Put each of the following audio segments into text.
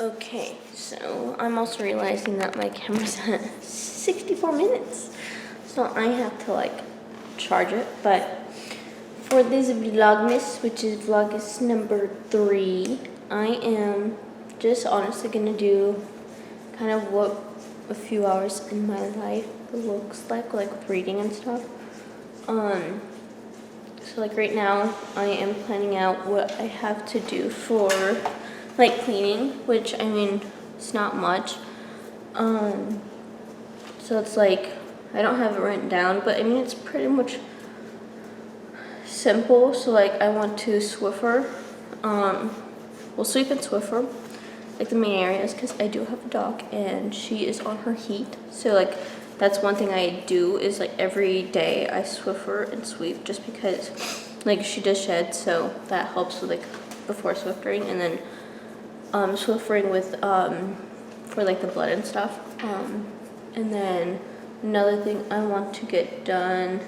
Okay, so I'm also realizing that my camera's at 64 minutes. So I have to like charge it, but for this Vlogmas, which is Vlogmas number 3, I am just honestly gonna do kind of what a few hours in my life looks like with reading and stuff. So like right now, I am planning out what I have to do for like cleaning, which I mean, it's not much. So it's like, I don't have it written down, but I mean, it's pretty much simple. So like, I want to Swiffer, we'll sweep and Swiffer, like the main areas, because I do have a dog and she is on her heat. So like, that's one thing I do is like every day I Swiffer and sweep, just because like she does shed, so that helps with like before Swiftering, and then Swiftering with for like the blood and stuff. And then another thing I want to get done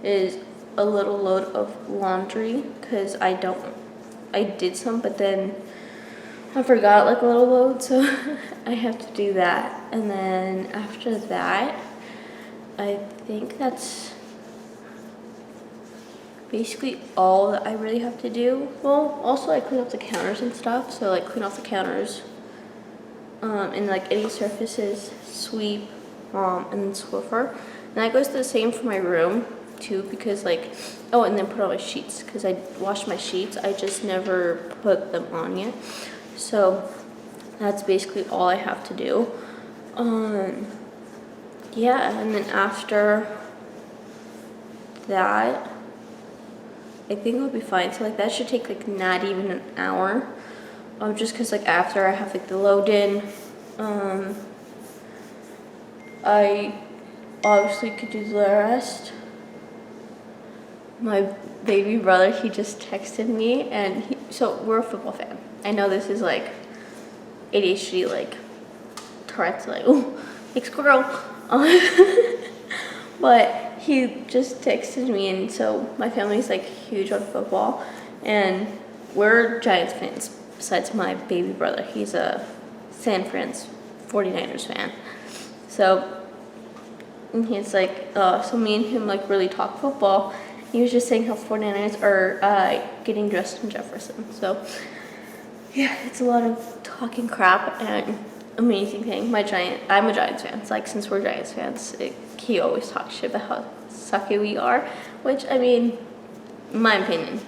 is a little load of laundry, because I did some, but then I forgot like a little load, so I have to do that. And then after that, I think that's basically all that I really have to do. Well, also I clean up the counters and stuff, so like clean off the counters, and like any surfaces, sweep, and then Swiffer. And that goes the same for my room too, because like, oh, and then put on my sheets, because I washed my sheets, I just never put them on yet. So that's basically all I have to do. Yeah, and then after that, I think it'll be fine. So like that should take like not even an hour. Just cause like after I have like the load in, I obviously could do the rest. My baby brother, he just texted me, and so we're a football fan. I know this is like ADHD, like Tourette's, like, ooh, like squirrel. But he just texted me, and so my family's like huge on football, and we're Giants fans, besides my baby brother. He's a San Fran's 49ers fan. So, and he's like, so me and him like really talk football. He was just saying how 49ers are getting dressed in Jefferson. So, yeah, it's a lot of talking crap and amazing thing. I'm a Giants fan. It's like, since we're Giants fans, he always talks shit about how sucky we are, which, I mean, in my opinion,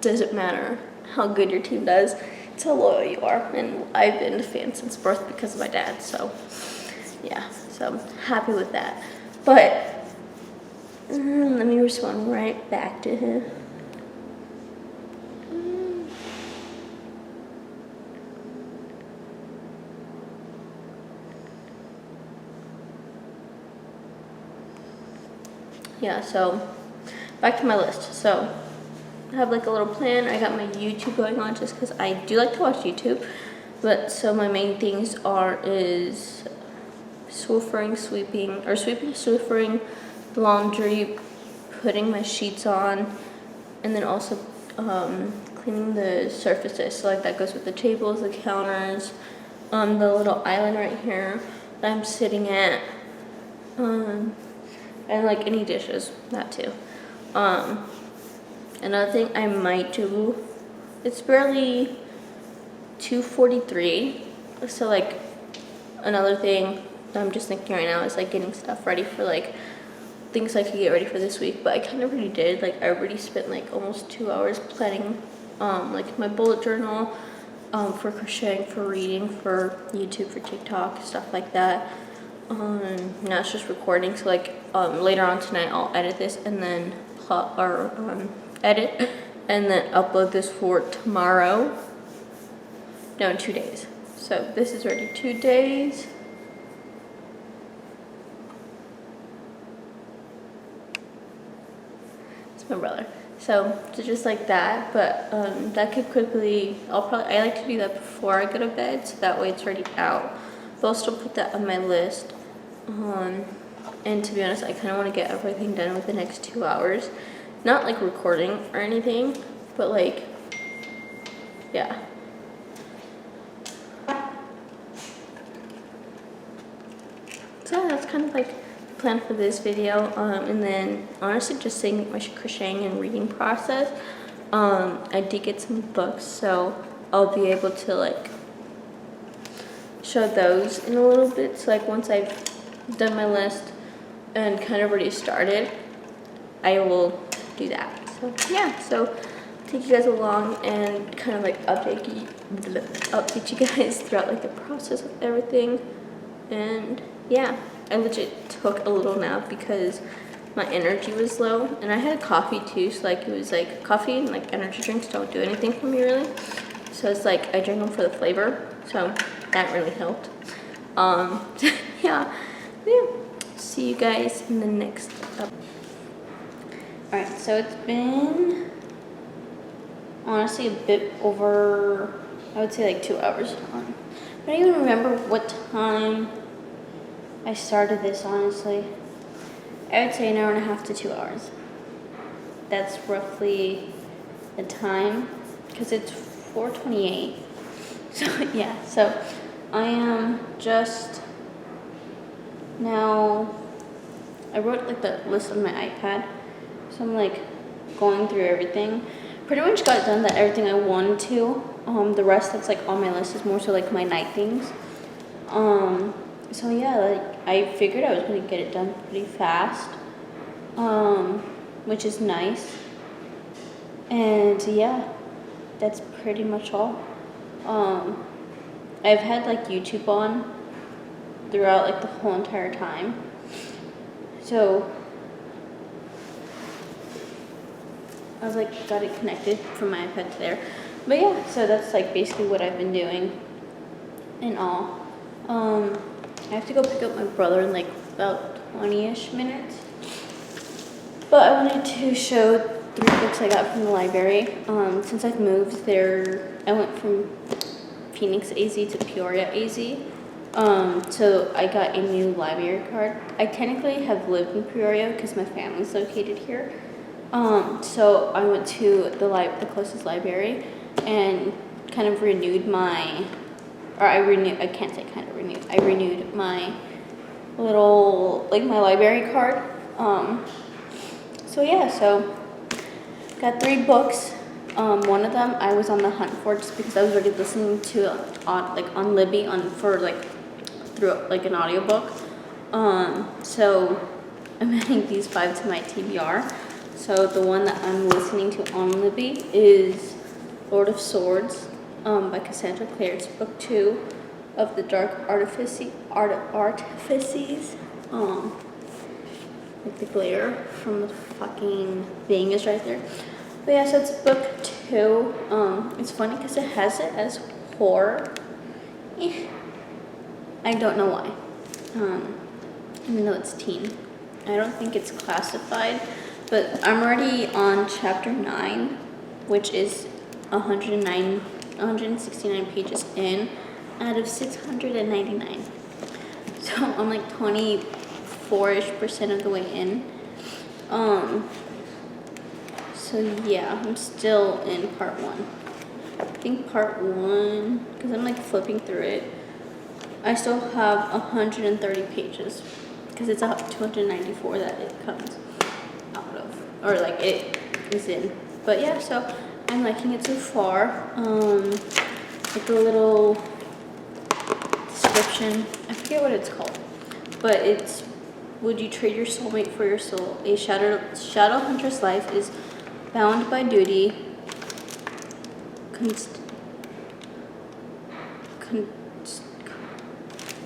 doesn't matter how good your team does. It's how loyal you are. And I've been a fan since birth because of my dad. So, yeah, so I'm happy with that. But let me respond right back to him. Yeah, so back to my list. So I have like a little plan. I got my YouTube going on just because I do like to watch YouTube. But so my main things is Swiffering, Swiffering, laundry, putting my sheets on, and then also cleaning the surfaces. So like that goes with the tables, the counters, the little island right here that I'm sitting at, and like any dishes, that too. Another thing I might do, it's barely 2:43, so like another thing that I'm just thinking right now is like getting stuff ready for like things I could get ready for this week, but I kind of already did. Like I already spent like almost 2 hours planning like my bullet journal, for crocheting, for reading, for YouTube, for TikTok, stuff like that. Now it's just recording, so like later on tonight I'll edit this and then edit and then upload this for tomorrow. No, in 2 days. So this is already 2 days. It's my brother. So just like that, but that could quickly, I like to do that before I go to bed, so that way it's already out. But I'll still put that on my list. And to be honest, I kind of want to get everything done with the next 2 hours. Not like recording or anything, but like, yeah. kind of like the plan for this video. And then honestly just saying my crocheting and reading process. I did get some books, so I'll be able to like show those in a little bit. So like once I've done my list and kind of already started, I will do that. So yeah, so take you guys along and kind of like update you guys throughout like the process of everything. And yeah, I legit took a little nap because my energy was low, and I had coffee too, so like it was like coffee and like energy drinks don't do anything for me really, so it's like I drink them for the flavor, so that really helped. Yeah, see you guys in the next Alright, so it's been honestly a bit over, I would say like 2 hours on. I don't even remember what time I started this, honestly. I would say an hour and a half to 2 hours. That's roughly the time, because it's 4:28. So yeah, so I am just now, I wrote like the list on my iPad, so I'm like going through everything. Pretty much got done that everything I wanted to. The rest that's like on my list is more so like my night things. So yeah, like I figured I was gonna get it done pretty fast, which is nice. And yeah, that's pretty much all. I've had like YouTube on throughout like the whole entire time. So I was like, got it connected from my iPad to there. But yeah, so that's like basically what I've been doing and all. I have to go pick up my brother in like about 20-ish minutes. But I wanted to show 3 books I got from the library. Since I've moved there, I went from Phoenix AZ to Peoria AZ. So I got a new library card. I technically have lived in Peoria because my family's located here. So I went to the closest library and kind of renewed my, I renewed my little, like my library card. So yeah, so got 3 books. One of them I was on the hunt for just because I was already listening to on Libby through like an audiobook. So I'm adding these 5 to my TBR. So the one that I'm listening to on Libby is Lord of Swords by Cassandra Clare. It's book 2 of the Dark Artifices. Like the glare from the fucking thing is right there. But yeah, so it's book 2. It's funny because it has it as horror. I don't know why. Even though it's teen. I don't think it's classified. But I'm already on chapter 9, which is 169 pages in out of 699. So I'm like 24-ish% of the way in. So yeah, I'm still in part 1. I think part 1, because I'm like flipping through it, I still have 130 pages because it's 294 that it comes out of, or like it is in. But yeah, so I'm liking it so far. Like a little description, I forget what it's called, but it's, would you trade your soulmate for your soul? A shadow hunter's life is bound by duty,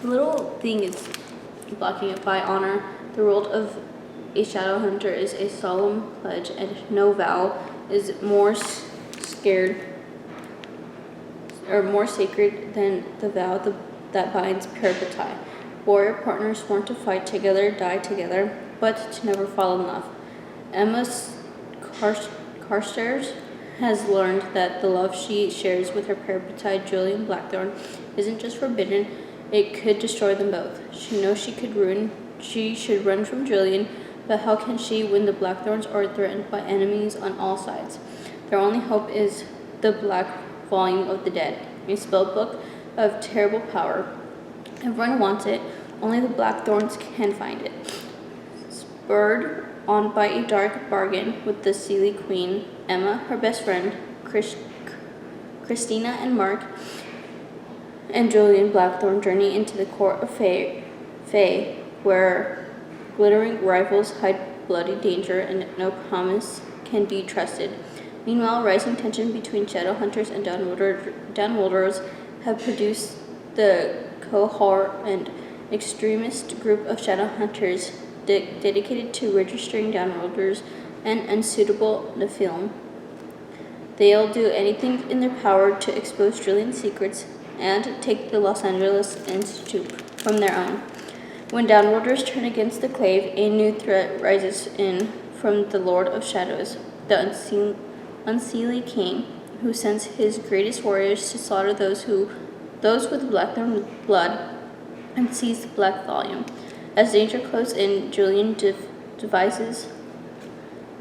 little thing is blocking it, by honor. The role of a shadow hunter is a solemn pledge, and no vow is more sacred than the vow that binds Parabatai. Warrior partners sworn to fight together, die together, but to never fall in love. Emma Carstairs has learned that the love she shares with her Parabatai, Julian Blackthorn, isn't just forbidden, it could destroy them both. She knows she should run from Julian, but how can she when the Blackthorns are threatened by enemies on all sides? Their only hope is the Black Volume of the Dead, a spellbook of terrible power. Everyone wants it, only the blackthorns can find it. Spurred on by a dark bargain with the Seelie Queen, Emma, her best friend, Christina and Mark, and Julian Blackthorn journey into the court of Fae, where glittering rivals hide bloody danger and no promise can be trusted. Meanwhile, rising tension between shadow hunters and downworlders have produced the cohort and extremist group of shadow hunters dedicated to registering downworlders and unsuitable Nephilim. They'll do anything in their power to expose Julian's secrets and take the Los Angeles Institute from their own. When downworlders turn against the Clave, a new threat rises in from the Lord of Shadows, the Unseelie King, who sends his greatest warriors to slaughter those with Blackthorn blood and seize the Black Volume. As danger closes in, Julian devises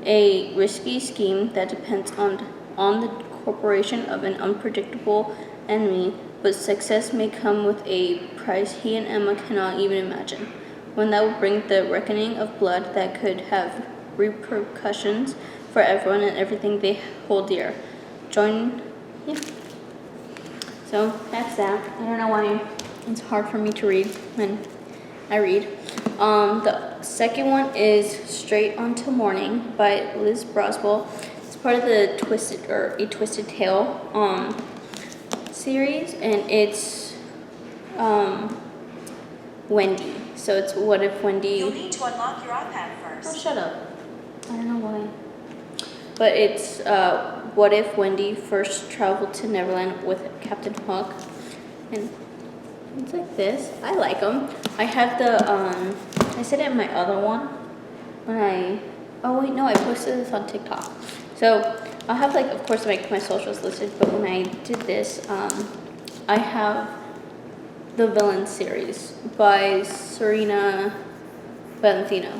a risky scheme that depends on the cooperation of an unpredictable enemy, but success may come with a price he and Emma cannot even imagine. One that will bring the reckoning of blood that could have repercussions for everyone and everything they hold dear. Yeah. So that's that. I don't know why it's hard for me to read when I read. The second one is Straight Onto Morning by Liz Broswell. It's part of the A Twisted Tale series, and it's Wendy. So it's what if Wendy... You'll need to unlock your iPad first. Oh, shut up. I don't know why. But it's what if Wendy first traveled to Neverland with Captain Hook. And it's like this. I like them. I have the, I said it in my other one when oh wait, no, I posted this on TikTok. So I'll have like, of course, my socials listed, but when I did this, I have the Villain series by Serena Valentino,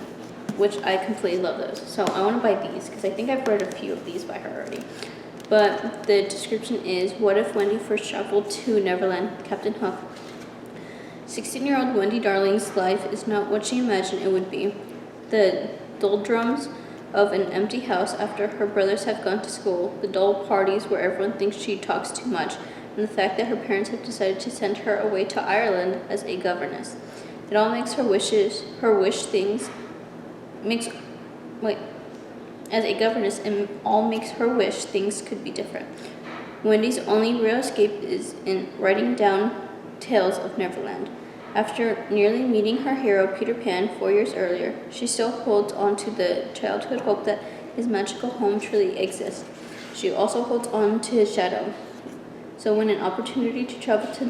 which I completely love those. So I want to buy these because I think I've read a few of these by her already. But the description is, what if Wendy first traveled to Neverland, Captain Hook? 16-year-old Wendy Darling's life is not what she imagined it would be. The doldrums of an empty house after her brothers have gone to school, the dull parties where everyone thinks she talks too much, and the fact that her parents have decided to send her away to Ireland as a governess. It all makes as a governess, it all makes her wish things could be different. Wendy's only real escape is in writing down tales of Neverland. After nearly meeting her hero, Peter Pan, 4 years earlier, she still holds on to the childhood hope that his magical home truly exists. She also holds on to his shadow. So when an opportunity to travel to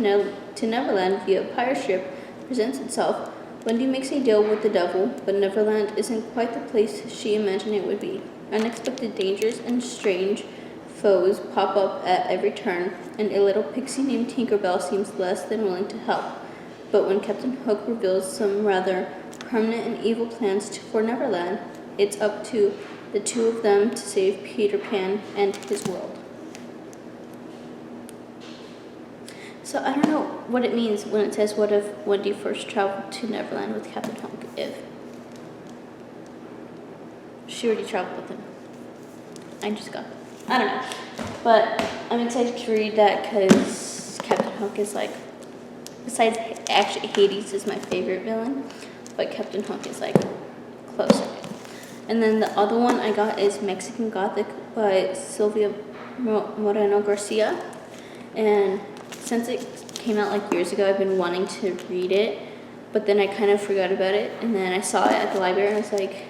Neverland via pirate ship presents itself, Wendy makes a deal with the devil, but Neverland isn't quite the place she imagined it would be. Unexpected dangers and strange foes pop up at every turn, and a little pixie named Tinkerbell seems less than willing to help. But when Captain Hook reveals some rather permanent and evil plans for Neverland, it's up to the two of them to save Peter Pan and his world. So I don't know what it means when it says, what if Wendy first traveled to Neverland with Captain Hook? If she already traveled with him. I don't know. But I'm excited to read that because Captain Hook is like, besides, actually Hades is my favorite villain, but Captain Hook is like closer. And then the other one I got is Mexican Gothic by Sylvia Moreno Garcia. And since it came out like years ago, I've been wanting to read it, but then I kind of forgot about it. And then I saw it at the library and I was like,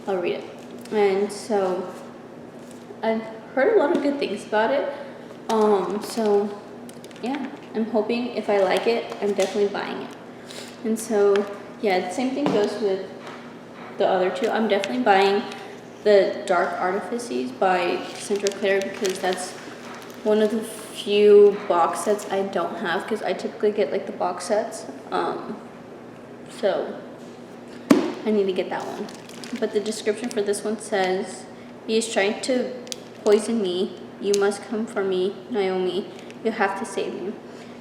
I'll read it. And so I've heard a lot of good things about it. So yeah, I'm hoping if I like it, I'm definitely buying it. And so yeah, the same thing goes with the other two. I'm definitely buying the Dark Artifices by Cassandra Clare because that's one of the few box sets I don't have because I typically get like the box sets. So I need to get that one. But the description for this one says, he is trying to poison me. You must come for me, Naomi. You have to save me.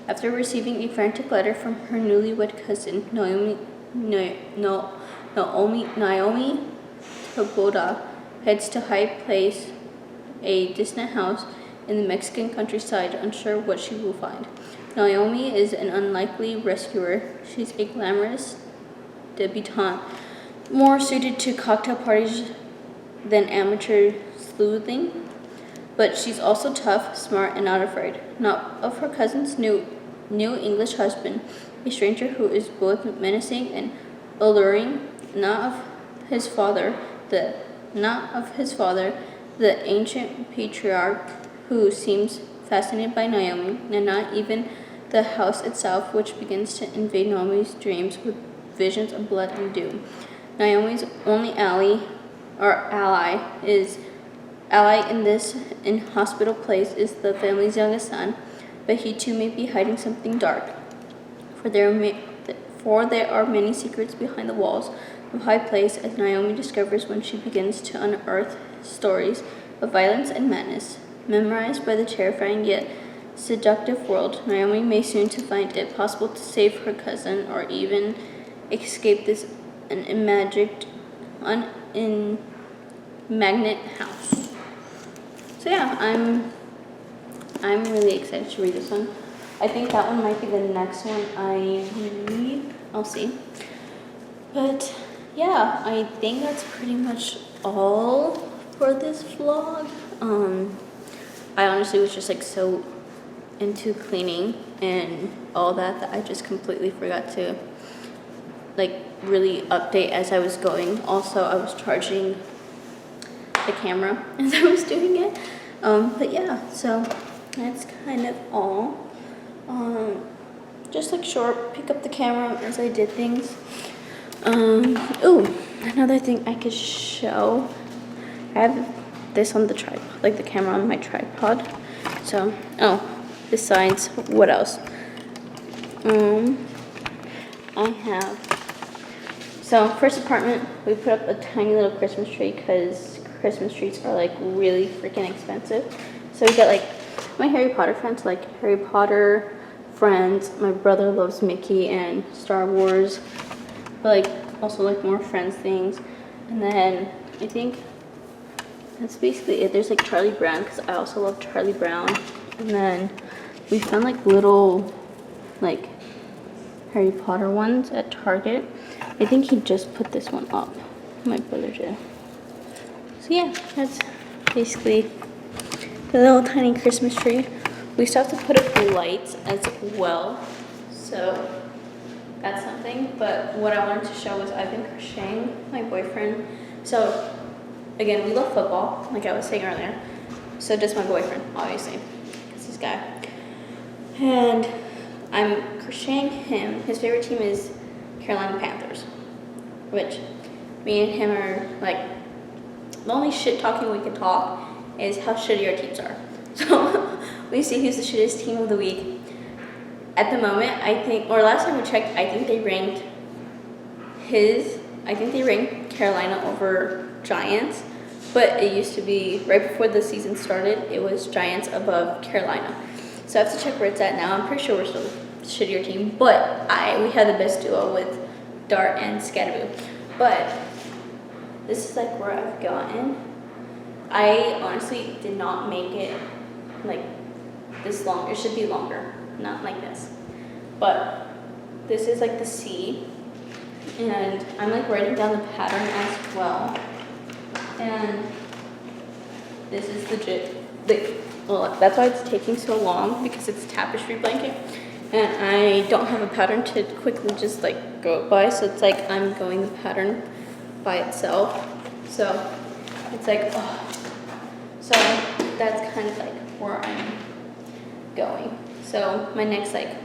After receiving a frantic letter from her newlywed cousin, Naomi Taboada heads to High Place, a distant house in the Mexican countryside, unsure what she will find. Naomi is an unlikely rescuer. She's a glamorous debutante, more suited to cocktail parties than amateur sleuthing. But she's also tough, smart, and not afraid. Not of her cousin's new English husband, a stranger who is both menacing and alluring. Not of his father, the ancient patriarch who seems fascinated by Naomi, and not even the house itself, which begins to invade Naomi's dreams with visions of blood and doom. Naomi's only ally in this inhospitable place is the family's youngest son, but he too may be hiding something dark. For there are many secrets behind the walls of High Place, as Naomi discovers when she begins to unearth stories of violence and madness. Memorized by the terrifying yet seductive world, Naomi may soon to find it possible to save her cousin or even escape this magnet house. So yeah, I'm really excited to read this one. I think that one might be the next one I read. I'll see. But yeah, I think that's pretty much all for this vlog. I honestly was just like so into cleaning and all that I just completely forgot to like really update as I was going. Also, I was charging the camera as I was doing it. But yeah, so that's kind of all. Just like short, pick up the camera as I did things. Oh, another thing I could show. I have this on the tripod, like the camera on my tripod. So, besides, what else? I have, so first apartment, we put up a tiny little Christmas tree because Christmas trees are like really freaking expensive. So we got like my Harry Potter friends, like Harry Potter friends. My brother loves Mickey and Star Wars, but like also like more friends things. And then I think that's basically it. There's like Charlie Brown because I also love Charlie Brown. And then we found like little like Harry Potter ones at Target. I think he just put this one up. My brother did. So yeah, that's basically the little tiny Christmas tree. We still have to put up the lights as well. So that's something. But what I wanted to show was I've been crocheting my boyfriend. So again, we love football, like I was saying earlier. So does my boyfriend, obviously. It's this guy. And I'm crocheting him. His favorite team is Carolina Panthers, which me and him are like, the only shit talking we can talk is how shitty our teams are. So we see who's the shittiest team of the week. At the moment, I think, or last time we checked, I think they ranked Carolina over Giants. But it used to be, right before the season started, it was Giants above Carolina. So I have to check where it's at now. I'm pretty sure we're still a shittier team. But we had the best duo with Dart and Scatterboo. But this is like where I've gotten. I honestly did not make it like this long. It should be longer, not like this. But this is like the C. And I'm like writing down the pattern as well. And this is legit, well, that's why it's taking so long, because it's a tapestry blanket. And I don't have a pattern to quickly just like go by, so it's like I'm going the pattern by itself. So it's like, so that's kind of like where I'm going. So my next like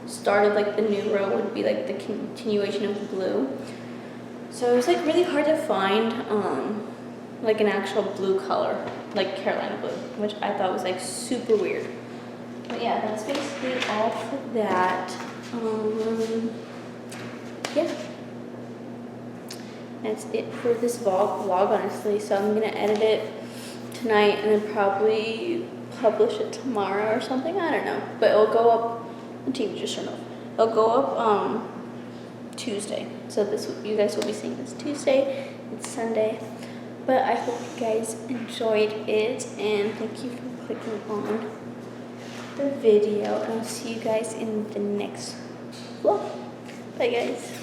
start of like the new row would be like the continuation of the blue. So it was like really hard to find like an actual blue color, like Carolina blue, which I thought was like super weird. But yeah, that's basically all for that. Yeah. That's it for this vlog honestly. So I'm gonna edit it tonight and then probably publish it tomorrow or something. I don't know. But it'll go up The TV just turned off. It'll go up Tuesday. So you guys will be seeing this Tuesday. It's Sunday. But I hope you guys enjoyed it, and thank you for clicking on the video. And I'll see you guys in the next vlog. Bye guys.